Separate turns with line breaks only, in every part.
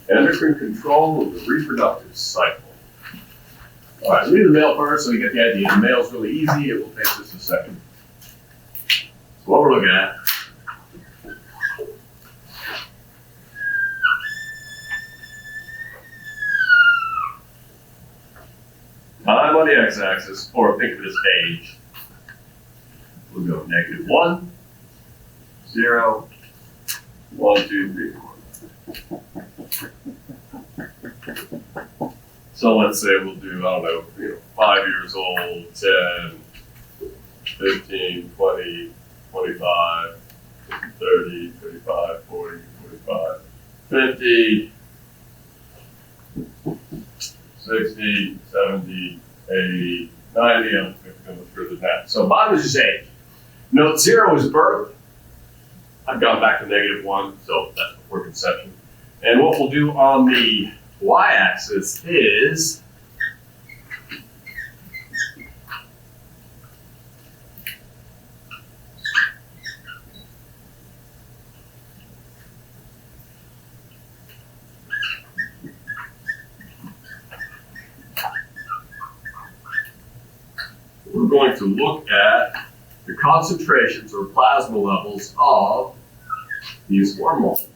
Endocrine control of the reproductive cycle. All right, leave the male first so we get the idea. The male's really easy. It will take just a second. So what we're looking at time on the x-axis, or think of it as age. We'll go -1, 0, 1, 2, 3, 4. So let's say we'll do, I don't know, 5 years old, 10, 15, 20, 25, 30, 35, 40, 45, 50, 60, 70, 80, 90, I'm going to further than that. So bottom is just age. Note 0 is birth. I've gone back to -1, so that's before conception. And what we'll do on the y-axis is we're going to look at the concentrations or plasma levels of these hormones.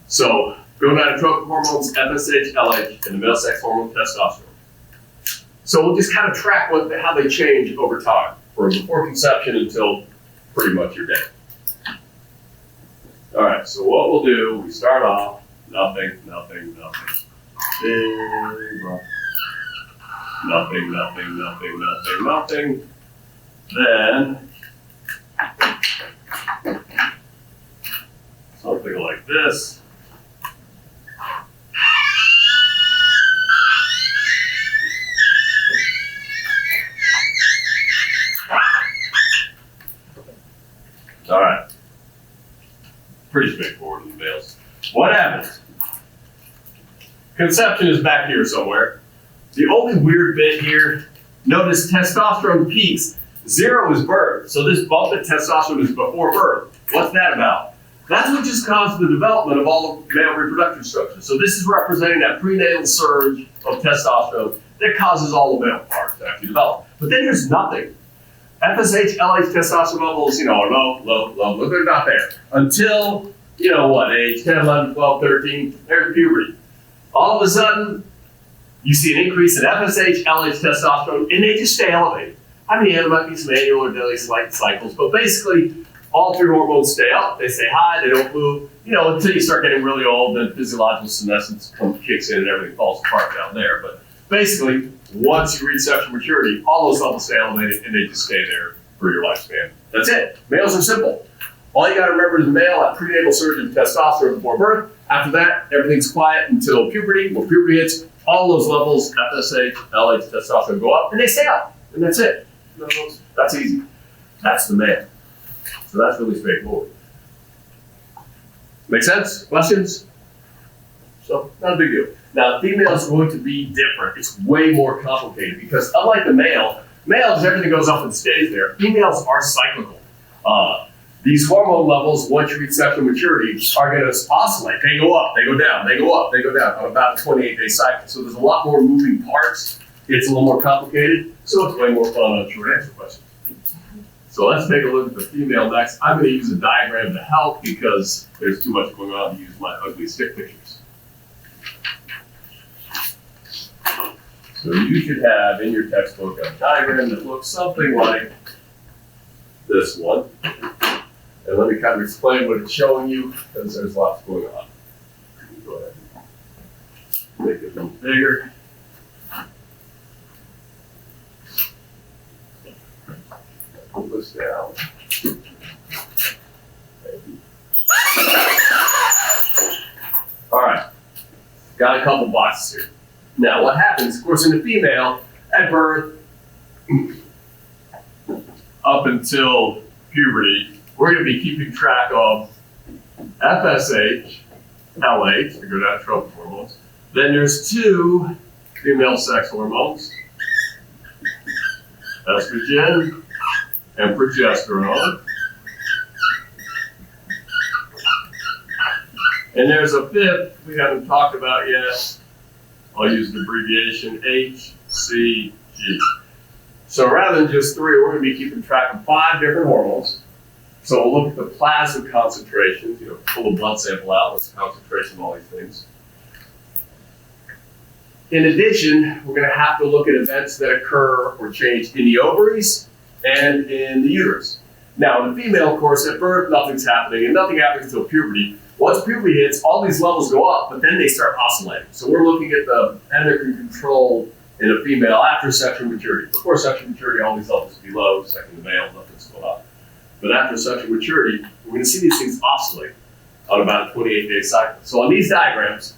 So, gonadotrophic hormones, FSH, LH, and the male sex hormone, testosterone. So we'll just kind of track how they change over time, from before conception until pretty much your day. All right, so what we'll do, we start off, nothing, nothing, nothing. Big rock. Nothing, nothing, nothing, nothing, nothing. Then, something like this. All right. Pretty straightforward in the males. What happens? Conception is back here somewhere. The only weird bit here, notice testosterone peaks. 0 is birth. So this bump in testosterone is before birth. What's that about? That's what just caused the development of all the male reproductive structures. So this is representing that prenatal surge of testosterone that causes all the male parts to actually develop. But then there's nothing. FSH, LH, testosterone levels, are low, they're not there. Until, age 10, 11, 12, 13, there's puberty. All of a sudden, you see an increase in FSH, LH, testosterone, and they just stay elevated. I mean, there might be some annual or daily slight cycles, but basically, all 3 hormones stay up, they stay high, they don't move, until you start getting really old, then physiological senescence kicks in and everything falls apart down there. But basically, once you reach sexual maturity, all those levels stay elevated and they just stay there for your lifespan. That's it. Males are simple. All you gotta remember is male at prenatal surge of testosterone before birth. After that, everything's quiet until puberty. When puberty hits, all those levels, FSH, LH, testosterone go up and they stay up. And that's it. That's easy. That's the male. So that's really straightforward. Make sense? Questions? So, not a big deal. Now, the female is going to be different. It's way more complicated because unlike the male, males, everything goes up and stays there. Females are cyclical. These hormone levels, once you reach sexual maturity, are going to oscillate. They go up, they go down, they go up, they go down on about a 28-day cycle. So there's a lot more moving parts. It's a little more complicated. So it's way more fun on short answer questions. So let's take a look at the female next. I'm going to use a diagram to help because there's too much going on to use my ugly stick pictures. So you should have in your textbook a diagram that looks something like this one. And let me kind of explain what it's showing you because there's lots going on. Go ahead. Make it a little bigger. Pull this down. All right, got a couple boxes here. Now what happens, of course, in the female, at birth, up until puberty, we're going to be keeping track of FSH, LH, the gonadotrophic hormones. Then there's 2 female sex hormones, estrogen and progesterone. And there's a fifth we haven't talked about yet. I'll use the abbreviation HCG. So rather than just three, we're going to be keeping track of 5 different hormones. So we'll look at the plasma concentrations, pull a blood sample out, what's the concentration of all these things. In addition, we're going to have to look at events that occur or change in the ovaries and in the uterus. Now, in the female, of course, at birth, nothing's happening, and nothing happens until puberty. Once puberty hits, all these levels go up, but then they start oscillating. So we're looking at the endocrine control in a female after sexual maturity. Before sexual maturity, all these levels will be low. Second, the male, nothing's going up. But after sexual maturity, we're going to see these things oscillate on about a 28-day cycle. So on these diagrams,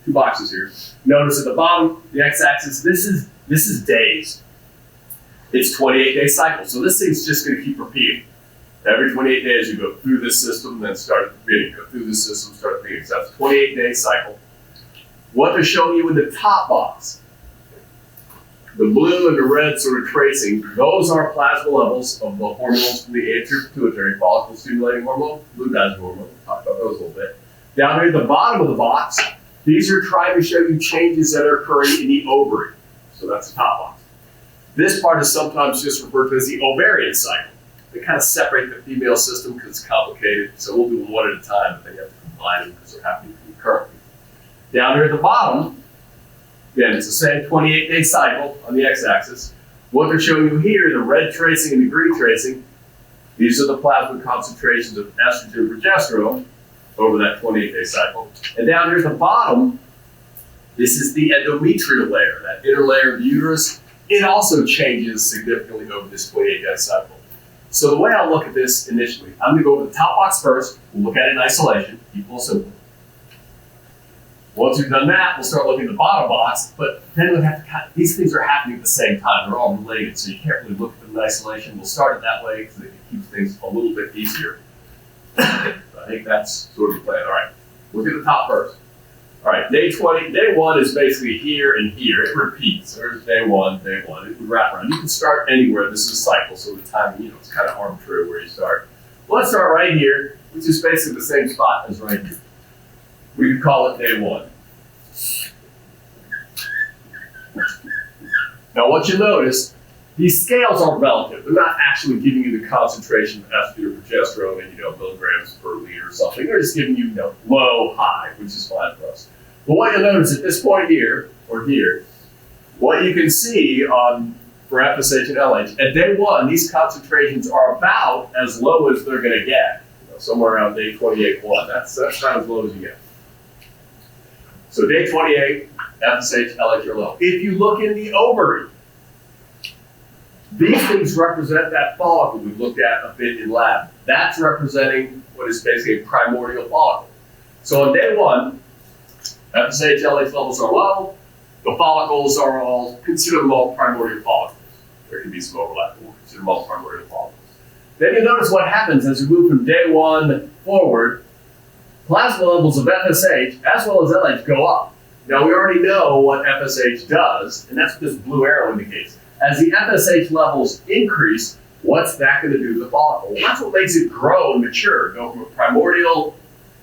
2 boxes here, notice at the bottom, the x-axis, this is days. It's 28-day cycle. So this thing's just going to keep repeating. Every 28 days, you go through this system, then start repeating. Go through this system, start repeating. So that's a 28-day cycle. What they're showing you in the top box, the blue and the red sort of tracing, those are plasma levels of the hormones from the anterior pituitary follicle stimulating hormone, luteinizing hormone. We'll talk about those a little bit. Down here at the bottom of the box, these are trying to show you changes that are occurring in the ovary. So that's the top box. This part is sometimes just referred to as the ovarian cycle. They kind of separate the female system because it's complicated, so we'll do them one at a time, but they have to combine them because they're happening concurrently. Down here at the bottom, again, it's the same 28-day cycle on the x-axis. What they're showing you here, the red tracing and the green tracing, these are the plasma concentrations of estrogen and progesterone over that 28-day cycle. And down here at the bottom, this is the endometrial layer, that inner layer of the uterus. It also changes significantly over this 28-day cycle. So the way I'll look at this initially, I'm going to go over the top box first. We'll look at it in isolation, keep it all simple. Once we've done that, we'll start looking at the bottom box, but then we'll have to these things are happening at the same time. They're all related, so you can't really look at them in isolation. We'll start it that way because it keeps things a little bit easier. I think that's sort of the plan. All right, look at the top first. All right, day 1 is basically here and here. It repeats. There's day one. It would wrap around. You can start anywhere. This is a cycle, so the timing, it's kind of arbitrary where you start. Well, let's start right here, which is basically the same spot as right here. We could call it day 1. Now, what you notice, these scales are relative. They're not actually giving you the concentration of estrogen or progesterone in, milligrams per liter or something. They're just giving you, low, high, which is fine for us. But what you'll notice at this point here, or here, what you can see for FSH and LH, at day 1, these concentrations are about as low as they're going to get, somewhere around day 28-1. That's about as low as you get. So day 28, FSH, LH are low. If you look in the ovary, these things represent that follicle we looked at a bit in lab. That's representing what is basically a primordial follicle. So on day 1, FSH, LH levels are low. The follicles are all, consider them all primordial follicles. There can be some overlap, but we'll consider them all primordial follicles. Then you notice what happens as we move from day 1 forward. Plasma levels of FSH as well as LH go up. Now we already know what FSH does, and that's what this blue arrow indicates. As the FSH levels increase, what's that going to do to the follicle? Well, that's what makes it grow and mature, go from a primordial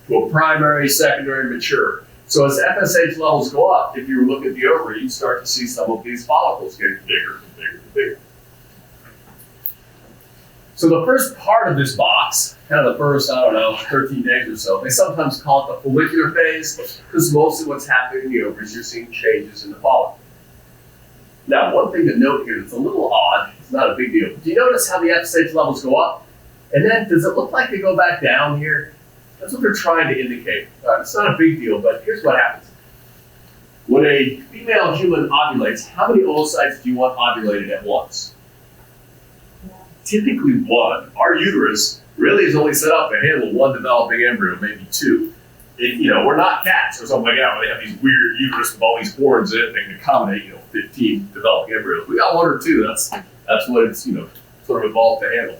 to a primary, secondary, mature. So as FSH levels go up, if you look at the ovary, you start to see some of these follicles getting bigger and bigger and bigger. So the first part of this box, kind of the first, 13 days or so, they sometimes call it the follicular phase, because most of what's happening in the ovaries, you're seeing changes in the follicle. Now, one thing to note here that's a little odd, it's not a big deal. Do you notice how the FSH levels go up? And then, does it look like they go back down here? That's what they're trying to indicate. It's not a big deal, but here's what happens. When a female human ovulates, how many oocytes do you want ovulated at once? Typically 1. Our uterus really is only set up to handle 1 developing embryo, maybe 2. We're not cats or something like that, where they have these weird uterus with all these horns in it that can accommodate, 15 developing embryos. We got 1 or 2. That's what it's, sort of evolved to handle.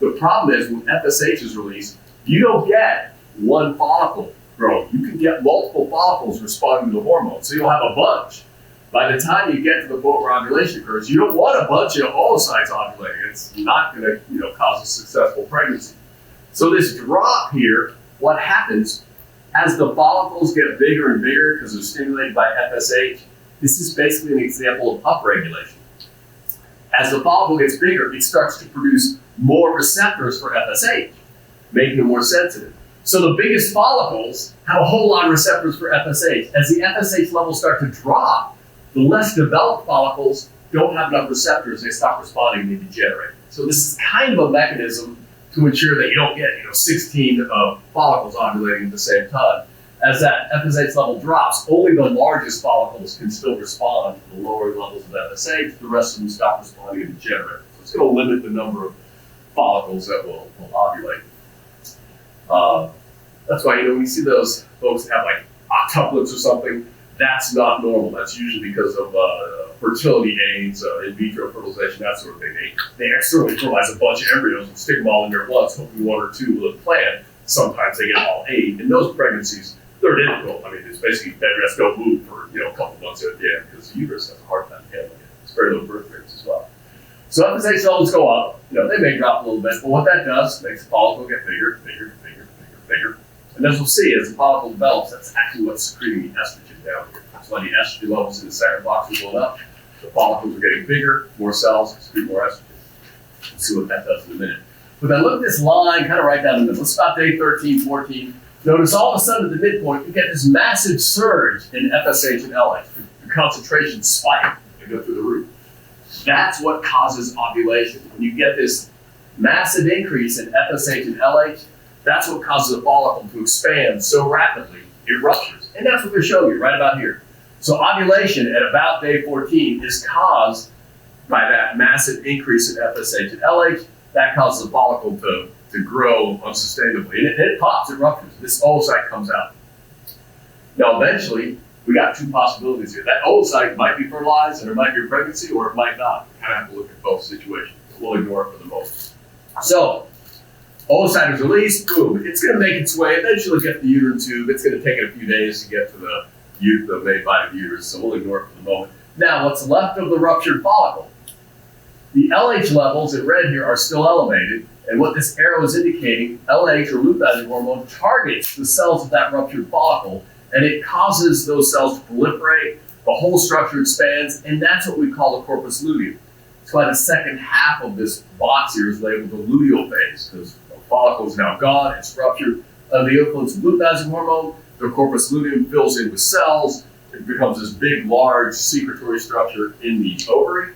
The problem is when FSH is released, you don't get 1 follicle growing. You can get multiple follicles responding to the hormone. So you'll have a bunch. By the time you get to the point where ovulation occurs, you don't want a bunch of oocytes ovulating. It's not going to, cause a successful pregnancy. So this drop here, what happens as the follicles get bigger and bigger because they're stimulated by FSH, this is basically an example of upregulation. As the follicle gets bigger, it starts to produce more receptors for FSH, making them more sensitive. So the biggest follicles have a whole lot of receptors for FSH. As the FSH levels start to drop, the less developed follicles don't have enough receptors. They stop responding, they degenerate. So this is kind of a mechanism to ensure that you don't get 16 follicles ovulating at the same time. As that FSH level drops, only the largest follicles can still respond to the lower levels of FSH. The rest of them stop responding and degenerate. So it's going to limit the number of follicles that will ovulate. That's why, when you see those folks that have like octuplets or something, that's not normal. That's usually because of fertility aids, in vitro fertilization, that sort of thing. They externally fertilize a bunch of embryos and stick them all in their bloods, hoping one or two will implant. Sometimes they get all 8. And those pregnancies, they're difficult. I mean, it's basically bed rest, don't move for a couple months at the end because the uterus has a hard time handling it. It's very low birth rates as well. So FSH levels go up. They may drop a little bit, but what that does makes the follicle get bigger, bigger, bigger, bigger, bigger. And as we'll see, as the follicle develops, that's actually what's secreting the estrogen down here. That's why the estrogen levels in the second box are going up. The follicles are getting bigger, more cells, secrete more estrogen. We'll see what that does in a minute. But then look at this line kind of right down the middle. It's about day 13, 14. Notice all of a sudden at the midpoint, you get this massive surge in FSH and LH. The concentrations spike. They go through the roof. That's what causes ovulation. When you get this massive increase in FSH and LH, that's what causes a follicle to expand so rapidly, it ruptures. And that's what they're showing you right about here. So ovulation at about day 14 is caused by that massive increase in FSH and LH. That causes the follicle to grow unsustainably. And it pops, it ruptures. This oocyte comes out. Now, eventually, we got 2 possibilities here. That oocyte might be fertilized, and there might be a pregnancy, or it might not. You kind of have to look at both situations. We'll ignore it for the moment. So, oocyte is released, boom. It's going to make its way, eventually get the uterine tube. It's going to take it a few days to get to the main body of the uterus, so we'll ignore it for the moment. Now, what's left of the ruptured follicle? The LH levels in red here are still elevated, and what this arrow is indicating, LH or luteinizing hormone targets the cells of that ruptured follicle, and it causes those cells to proliferate, the whole structure expands, and that's what we call the corpus luteum. That's why the second half of this box here is labeled the luteal phase, because the follicle is now gone, it's ruptured. Under the influence of luteinizing hormone, the corpus luteum fills in with cells, it becomes this big, large secretory structure in the ovary.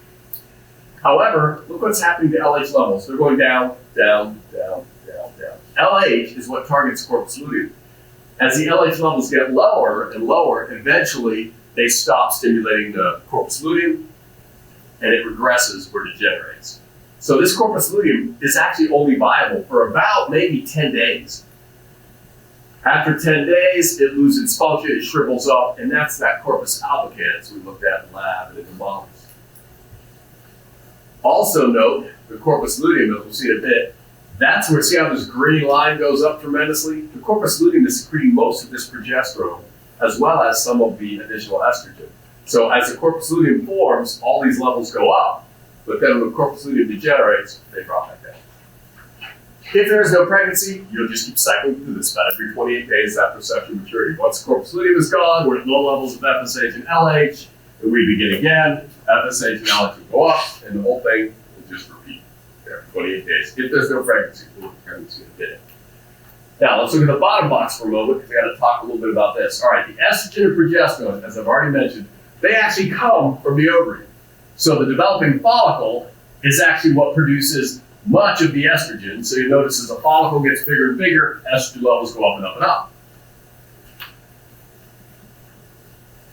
However, look what's happening to LH levels. They're going down, down, down, down, down. LH is what targets corpus luteum. As the LH levels get lower and lower, eventually they stop stimulating the corpus luteum and it regresses or degenerates. So this corpus luteum is actually only viable for about maybe 10 days. After 10 days, it loses its function, it shrivels up, and that's that corpus albicans we looked at in lab and in the models. Also note the corpus luteum, as we'll see in a bit, that's where, see how this green line goes up tremendously? The corpus luteum is secreting most of this progesterone, as well as some of the additional estrogen. So as the corpus luteum forms, all these levels go up, but then when the corpus luteum degenerates, they drop back down. If there is no pregnancy, you'll just keep cycling through this about every 28 days after sexual maturity. Once the corpus luteum is gone, we're at low levels of FSH and LH, and we begin again. FSH and LH will go up, and the whole thing will just repeat every 28 days. If there's no pregnancy, we'll look at pregnancy in a bit. Now, let's look at the bottom box for a moment, because I got to talk a little bit about this. All right, the estrogen and progesterone, as I've already mentioned, they actually come from the ovary. So the developing follicle is actually what produces much of the estrogen. So you notice as the follicle gets bigger and bigger, estrogen levels go up and up and up.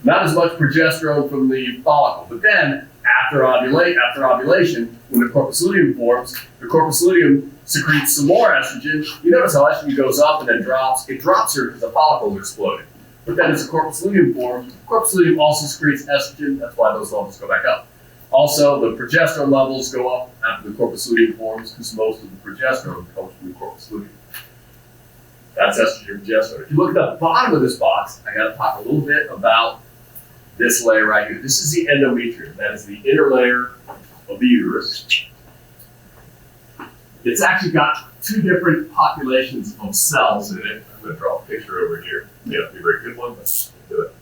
Not as much progesterone from the follicle, but then after ovulation, when the corpus luteum forms, the corpus luteum secretes some more estrogen. You notice how estrogen goes up and then drops. It drops here because the follicle is exploding. But then as the corpus luteum forms, the corpus luteum also secretes estrogen. That's why those levels go back up. Also, the progesterone levels go up after the corpus luteum forms because most of the progesterone comes from the corpus luteum. That's estrogen and progesterone. If you look at the bottom of this box, I got to talk a little bit about this layer right here. This is the endometrium. That is the inner layer of the uterus. It's actually got two different populations of cells in it. I'm going to draw a picture over here. May not be a very good one, but I'll do it.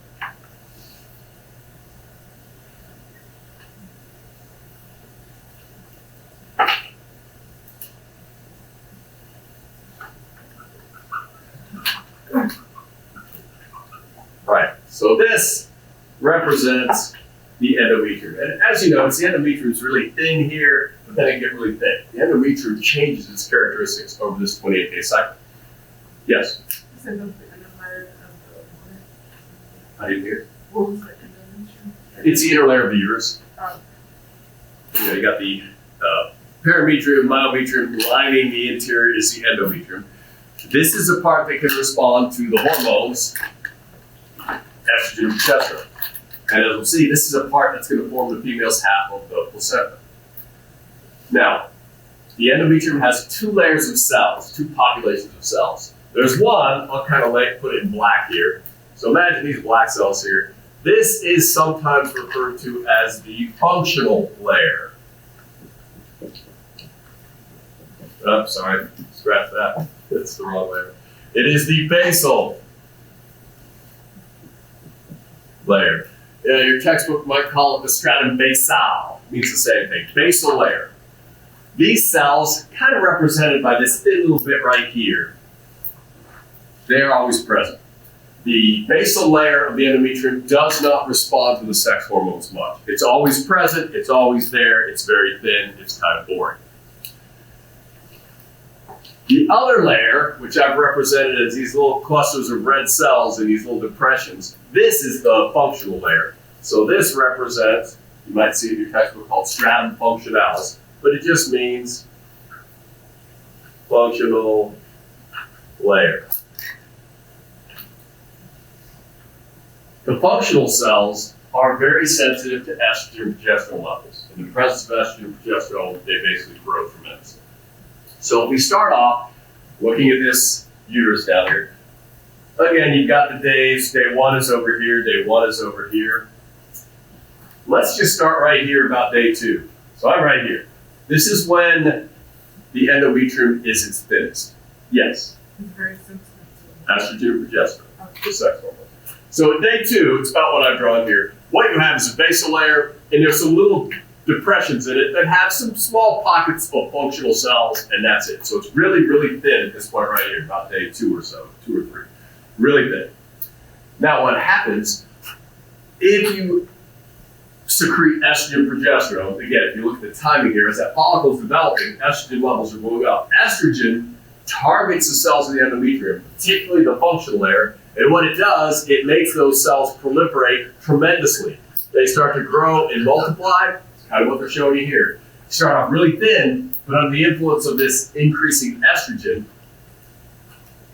Right, so this represents the endometrium. And as you notice, the endometrium is really thin here, but then it gets really thick. The endometrium changes its characteristics over this 28-day cycle. Yes?
So the inner layer of the water.
I didn't hear.
What was the endometrium?
It's the inner layer of the uterus.
Oh.
You got the parametrium, myometrium lining the interior is the endometrium. This is the part that can respond to the hormones, estrogen and progesterone. And as we'll see, this is a part that's going to form the female's half of the placenta. Now, the endometrium has two layers of cells, two populations of cells. There's one, I'll kind of put it in black here. So imagine these black cells here. This is sometimes referred to as the functional layer. Oh, sorry, scratch that. That's the wrong layer. It is the basal layer. Your textbook might call it the stratum basal. It means the same thing, basal layer. These cells, kind of represented by this thin little bit right here, they're always present. The basal layer of the endometrium does not respond to the sex hormones much. It's always present, it's always there, it's very thin, it's kind of boring. The other layer, which I've represented as these little clusters of red cells and these little depressions, this is the functional layer. So this represents, you might see in your textbook called stratum functionalis, but it just means functional layer. The functional cells are very sensitive to estrogen and progesterone levels. In the presence of estrogen and progesterone, they basically grow tremendously. So if we start off looking at this uterus down here, again, you've got the days, day one is over here, day one is over here. Let's just start right here about day two. So I'm right here. This is when the endometrium is its thinnest. Yes?
It's very sensitive to
Estrogen and progesterone, the sex hormone. So at day two, it's about what I've drawn here. What you have is a basal layer, and there's some little depressions in it that have some small pockets of functional cells, and that's it. So it's really, really thin at this point right here, about day two or so, 2 or 3. Really thin. Now what happens, if you secrete estrogen and progesterone, again, if you look at the timing here, as that follicle is developing, estrogen levels are going up. Estrogen targets the cells of the endometrium, particularly the functional layer, and what it does, it makes those cells proliferate tremendously. They start to grow and multiply. Kind of what they're showing you here. Start off really thin, but under the influence of this increasing estrogen,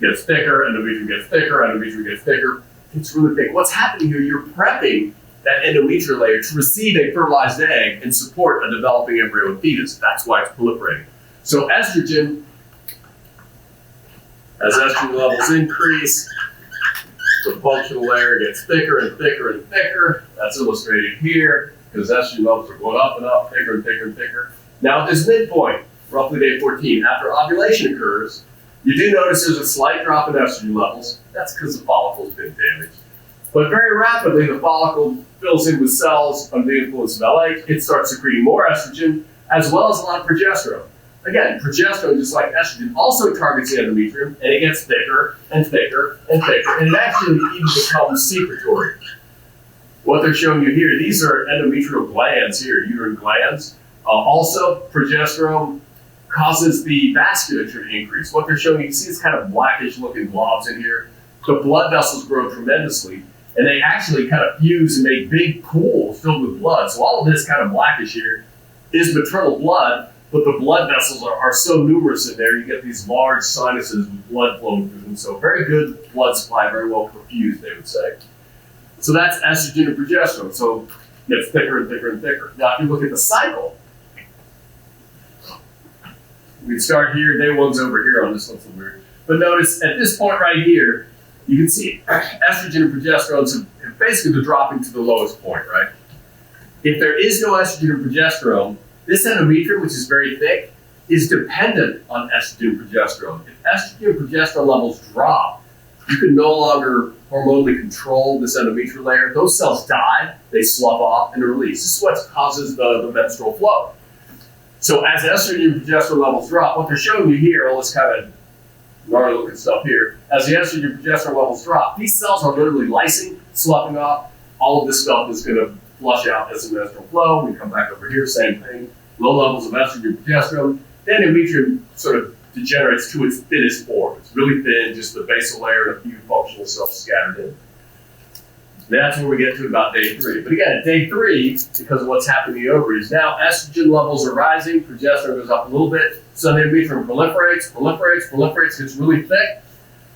it gets thicker, endometrium gets thicker, endometrium gets thicker. It's really thick. What's happening here, you're prepping that endometrial layer to receive a fertilized egg and support a developing embryo and fetus. That's why it's proliferating. So estrogen, as estrogen levels increase, the functional layer gets thicker and thicker and thicker. That's illustrated here, because estrogen levels are going up and up, thicker and thicker and thicker. Now at this midpoint, roughly day 14, after ovulation occurs, you do notice there's a slight drop in estrogen levels. That's because the follicle's been damaged. But very rapidly, the follicle fills in with cells under the influence of LH. It starts secreting more estrogen, as well as a lot of progesterone. Again, progesterone, just like estrogen, also targets the endometrium, and it gets thicker and thicker and thicker, and it actually even becomes secretory. What they're showing you here, these are endometrial glands here, uterine glands. Also, progesterone causes the vasculature to increase. What they're showing you, see it's kind of blackish looking blobs in here. The blood vessels grow tremendously, and they actually kind of fuse and make big pools filled with blood. So all of this kind of blackish here is maternal blood, but the blood vessels are so numerous in there, you get these large sinuses with blood flowing through them. So very good blood supply, very well perfused, they would say. So that's estrogen and progesterone. So it gets thicker and thicker and thicker. Now, if you look at the cycle, we can start here. Day one's over here on this one, so weird. But notice at this point right here, you can see estrogen and progesterone have basically they're dropping to the lowest point, right? If there is no estrogen and progesterone, this endometrium, which is very thick, is dependent on estrogen and progesterone. If estrogen and progesterone levels drop, you can no longer hormonally control this endometrial layer. Those cells die, they slough off and release. This is what causes the menstrual flow. So as estrogen and progesterone levels drop, what they're showing you here, all this kind of gnarly looking stuff here, as the estrogen and progesterone levels drop, these cells are literally lysing, sloughing off. All of this stuff is going to flush out as the menstrual flow. We come back over here, same thing. Low levels of estrogen and progesterone. Then endometrium sort of degenerates to its thinnest form. It's really thin, just the basal layer and a few functional cells scattered in. That's where we get to about day 3. But again, at day 3, because of what's happening in the ovaries, now estrogen levels are rising, progesterone goes up a little bit, so the endometrium proliferates, gets really thick.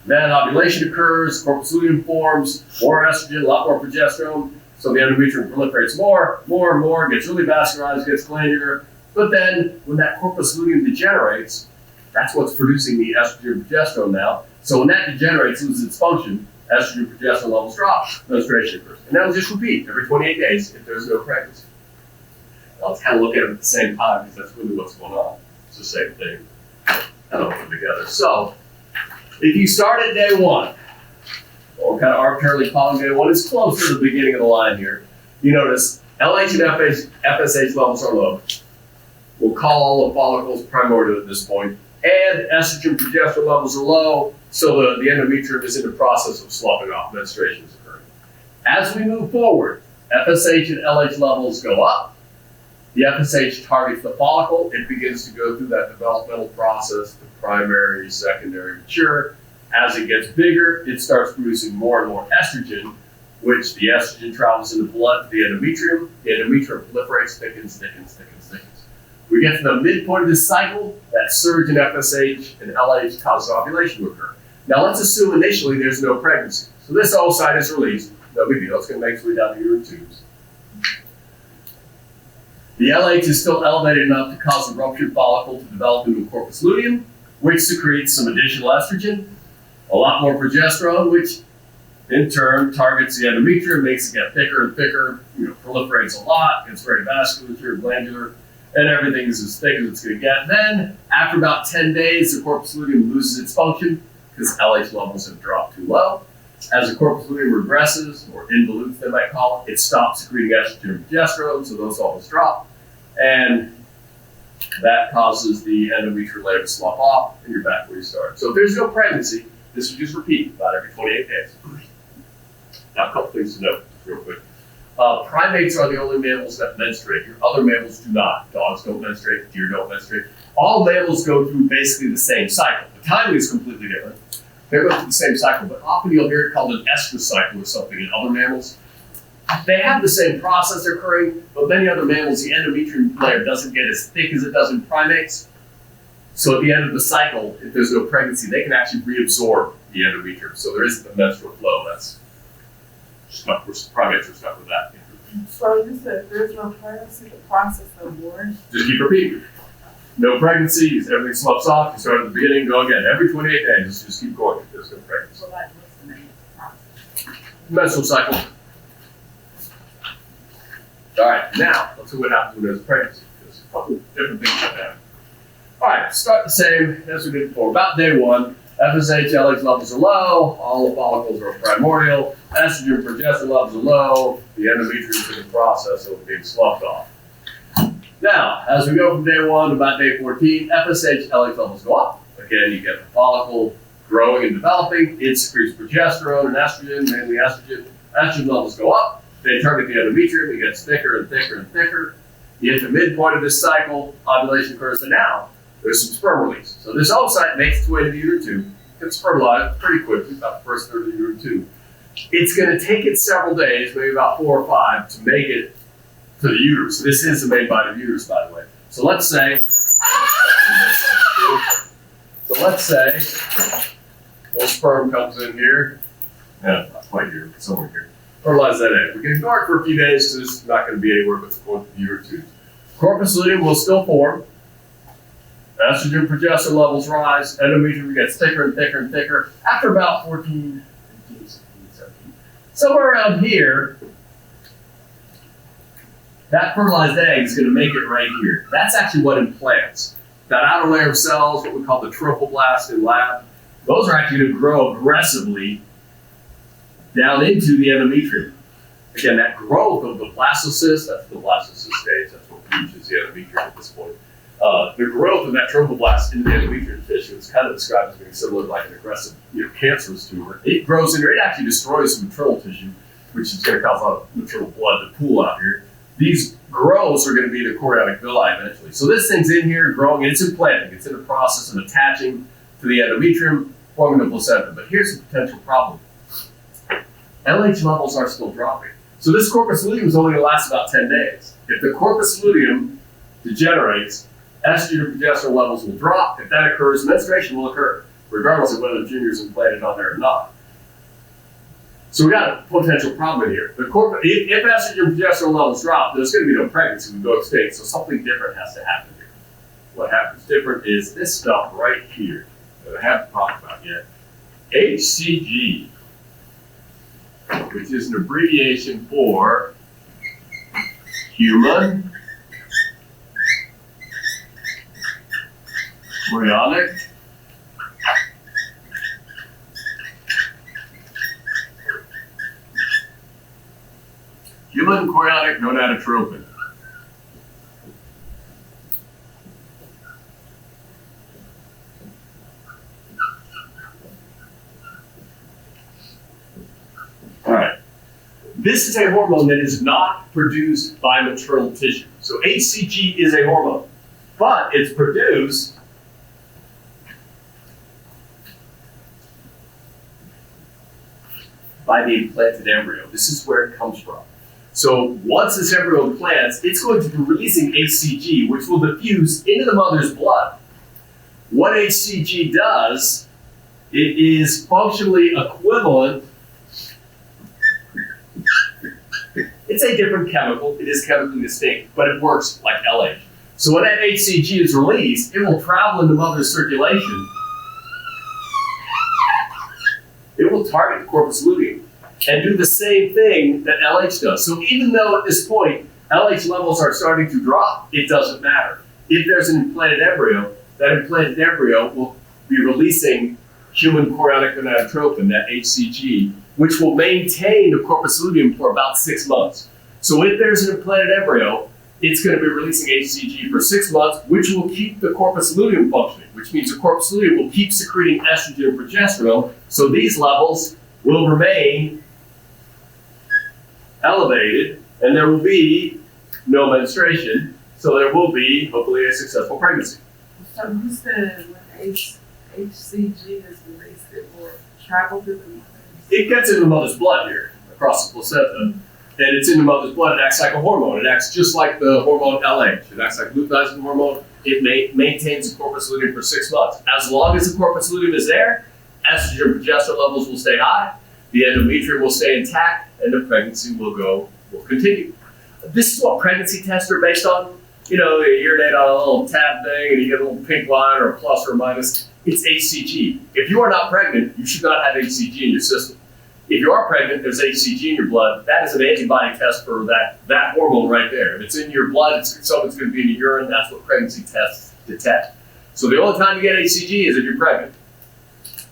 Then ovulation occurs, corpus luteum forms, more estrogen, a lot more progesterone, so the endometrium proliferates more and more, gets really vascularized, gets glandular. But then when that corpus luteum degenerates, that's what's producing the estrogen and progesterone now. So when that degenerates, loses its function, estrogen and progesterone levels drop, menstruation occurs. And that'll just repeat every 28 days if there's no pregnancy. Let's kind of look at it at the same time because that's really what's going on. It's the same thing. Kind of put together. So if you start at day 1, or kind of arbitrarily calling day 1, it's close to the beginning of the line here. You notice LH and FSH levels are low. We'll call all the follicles primordial at this point. And estrogen progesterone levels are low, so the endometrium is in the process of sloughing off, menstruation is occurring. As we move forward, FSH and LH levels go up. The FSH targets the follicle. It begins to go through that developmental process, the primary, secondary, mature. As it gets bigger, it starts producing more and more estrogen, which the estrogen travels in the blood to the endometrium. The endometrium proliferates, thickens. We get to the midpoint of this cycle, that surge in FSH and LH causes ovulation to occur. Now let's assume initially there's no pregnancy. So this oocyte is released, no big deal, it's going to make its way down the uterine tubes. The LH is still elevated enough to cause the ruptured follicle to develop into a corpus luteum, which secretes some additional estrogen, a lot more progesterone, which in turn targets the endometrium, makes it get thicker and thicker, proliferates a lot, gets very vascular, glandular, and everything is as thick as it's going to get. Then, after about 10 days, the corpus luteum loses its function because LH levels have dropped too low. As the corpus luteum regresses, or involutes they might call it, it stops secreting estrogen and progesterone, so those levels drop. And that causes the endometrial layer to slough off, and you're back where you started. So if there's no pregnancy, this would just repeat about every 28 days. Now, a couple things to note, real quick. Primates are the only mammals that menstruate. Your other mammals do not. Dogs don't menstruate, deer don't menstruate. All mammals go through basically the same cycle. The timing is completely different. They go through the same cycle, but often you'll hear it called an estrous cycle or something in other mammals. They have the same process occurring, but many other mammals, the endometrium layer doesn't get as thick as it does in primates. So at the end of the cycle, if there's no pregnancy, they can actually reabsorb the endometrium. So there isn't the menstrual flow. That's stuck. Primates are stuck with that.
So you said there's no pregnancy, the process of born.
Just keep repeating. No pregnancy, everything sloughs off. You start at the beginning, go again. Every 28 days, just keep going if there's no pregnancy.
So that was the name of the process.
Menstrual cycle. All right, now let's see what happens when there's pregnancy. There's a couple of different things that happen. All right, start the same as we did before. About day 1, FSH, LH levels are low, all the follicles are primordial, estrogen, progesterone levels are low, the endometrium is in the process of being sloughed off. Now, as we go from day 1 to about day 14, FSH, LH levels go up. Again, you get the follicle growing and developing. It secretes progesterone and estrogen, mainly estrogen. Estrogen levels go up. They target the endometrium. It gets thicker and thicker and thicker. You hit the midpoint of this cycle, ovulation occurs, and now there's some sperm release. So this oocyte makes its way to the uterine tube, gets fertilized pretty quickly, about the first third of the uterine tube. It's going to take it several days, maybe about 4 or 5, to make it to the uterus. This is the main body of the uterus, by the way. So let's say, well, sperm comes in here. Yeah, not quite here, but somewhere here. Fertilize that egg. We can ignore it for a few days because it's not going to be anywhere but going to the uterine tube. Corpus luteum will still form. Estrogen, progesterone levels rise. Endometrium gets thicker and thicker and thicker. After about 14 somewhere around here, that fertilized egg is going to make it right here. That's actually what implants. That outer layer of cells, what we call the trophoblast in lab, those are actually going to grow aggressively down into the endometrium. Again, that growth of the blastocyst, that's the blastocyst stage, that's what reaches the endometrium at this point. The growth of that trophoblast in the endometrium tissue is kind of described as being similar to like an aggressive, cancerous tumor. It grows in there, it actually destroys some maternal tissue, which is going to cause a lot of maternal blood to pool out here. These growths are going to be the chorionic villi eventually. So this thing's in here growing, and it's implanting. It's in the process of attaching to the endometrium, forming the placenta. But here's the potential problem. LH levels are still dropping. So this corpus luteum is only going to last about 10 days. If the corpus luteum degenerates, estrogen and progesterone levels will drop. If that occurs, menstruation will occur, regardless of whether the junior is implanted on there or not. So we got a potential problem here. If estrogen and progesterone levels drop, there's going to be no pregnancy. We go extinct. So something different has to happen here. What happens different is this stuff right here that I haven't talked about yet. HCG, which is an abbreviation for human chorionic gonadotropin. All right. This is a hormone that is not produced by maternal tissue. So HCG is a hormone, but it's produced by the implanted embryo. This is where it comes from. So once this embryo implants, it's going to be releasing HCG, which will diffuse into the mother's blood. What HCG does, it is functionally equivalent. It's a different chemical. It is chemically distinct, but it works like LH. So when that HCG is released, it will travel into mother's circulation. It will target the corpus luteum and do the same thing that LH does. So even though at this point LH levels are starting to drop, it doesn't matter. If there's an implanted embryo, that implanted embryo will be releasing human chorionic gonadotropin, that HCG, which will maintain the corpus luteum for about 6 months. So if there's an implanted embryo, it's going to be releasing HCG for 6 months, which will keep the corpus luteum functioning, which means the corpus luteum will keep secreting estrogen and progesterone, so these levels will remain elevated, and there will be no menstruation, so there will be, hopefully, a successful pregnancy.
So you said when HCG is released, it will travel through the mother?
It gets in the mother's blood here, across the placenta. And it's in the mother's blood. It acts like a hormone. It acts just like the hormone LH. It acts like luteinizing hormone. It maintains the corpus luteum for 6 months. As long as the corpus luteum is there, estrogen and progesterone levels will stay high, the endometrium will stay intact, and the pregnancy will continue. This is what pregnancy tests are based on. You urinate on a little tab thing, and you get a little pink line or a plus or a minus. It's HCG. If you are not pregnant, you should not have HCG in your system. If you are pregnant, there's HCG in your blood. That is an antibody test for that hormone right there. If it's in your blood, it's going to be in your urine. That's what pregnancy tests detect. So the only time you get HCG is if you're pregnant.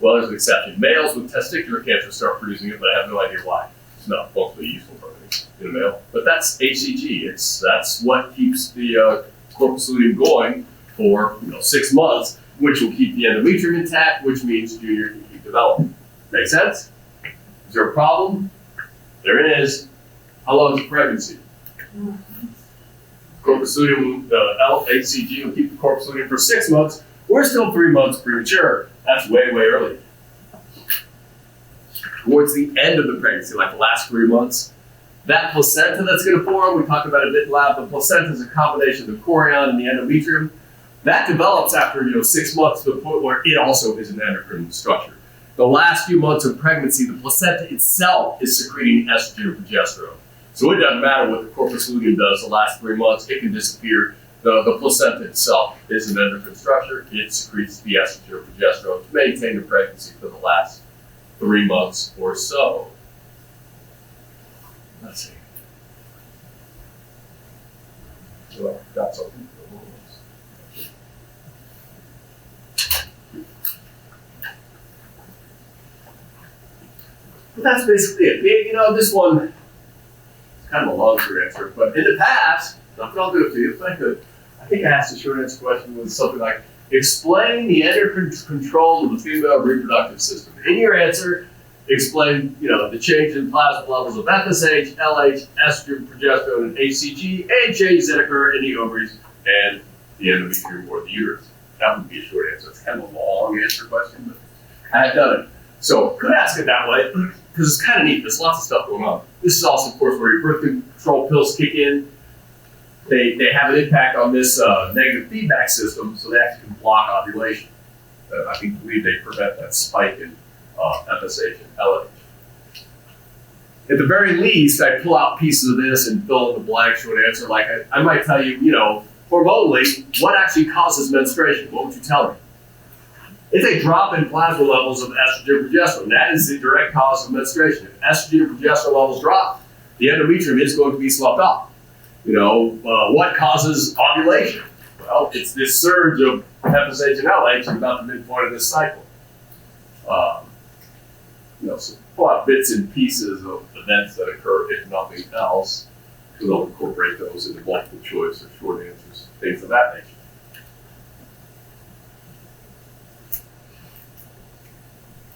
Well, there's an exception. Males with testicular cancer start producing it, but I have no idea why. It's not functionally useful for anything in a male. But that's HCG. That's what keeps the corpus luteum going for 6 months, which will keep the endometrium intact, which means junior can keep developing. Make sense? Is there a problem? There is. How long is the pregnancy? Corpus luteum, the HCG will keep the corpus luteum for 6 months. We're still 3 months premature. That's way, way early. Towards the end of the pregnancy, like the last 3 months, that placenta that's going to form, we talked about it a bit in lab, the placenta is a combination of the chorion and the endometrium. That develops after 6 months to the point where it also is an endocrine structure. The last few months of pregnancy, the placenta itself is secreting estrogen and progesterone. So it doesn't matter what the corpus luteum does the last 3 months, it can disappear. The placenta itself is an endocrine structure. It secretes the estrogen and progesterone to maintain the pregnancy for the last 3 months or so. Let's see. So I've got something. But that's basically it. You know, this one is kind of a longer answer, but in the past, I'll do it to you if I could. I think I asked a short answer question with something like, explain the endocrine control of the female reproductive system. In your answer, explain, you know, the change in plasma levels of FSH, LH, estrogen, progesterone, and HCG, and changes that occur in the ovaries and the endometrium or the uterus. That would be a short answer. It's kind of a long answer question, but I had done it. So could ask it that way, because it's kind of neat. There's lots of stuff going on. This is also, of course, where your birth control pills kick in. They have an impact on this negative feedback system, so they actually can block ovulation. I believe they prevent that spike in FSH and LH. At the very least, I pull out pieces of this and fill in the blank short answer. Like I might tell you, you know, hormonally, what actually causes menstruation? What would you tell me? It's a drop in plasma levels of estrogen and progesterone. That is the direct cause of menstruation. If estrogen and progesterone levels drop, the endometrium is going to be sloughed off. You know, what causes ovulation? Well, it's this surge of FSH and LH at about the midpoint of this cycle. You know, so pull out bits and pieces of events that occur, if nothing else, so they'll incorporate those into multiple choice or short answers, things of that nature.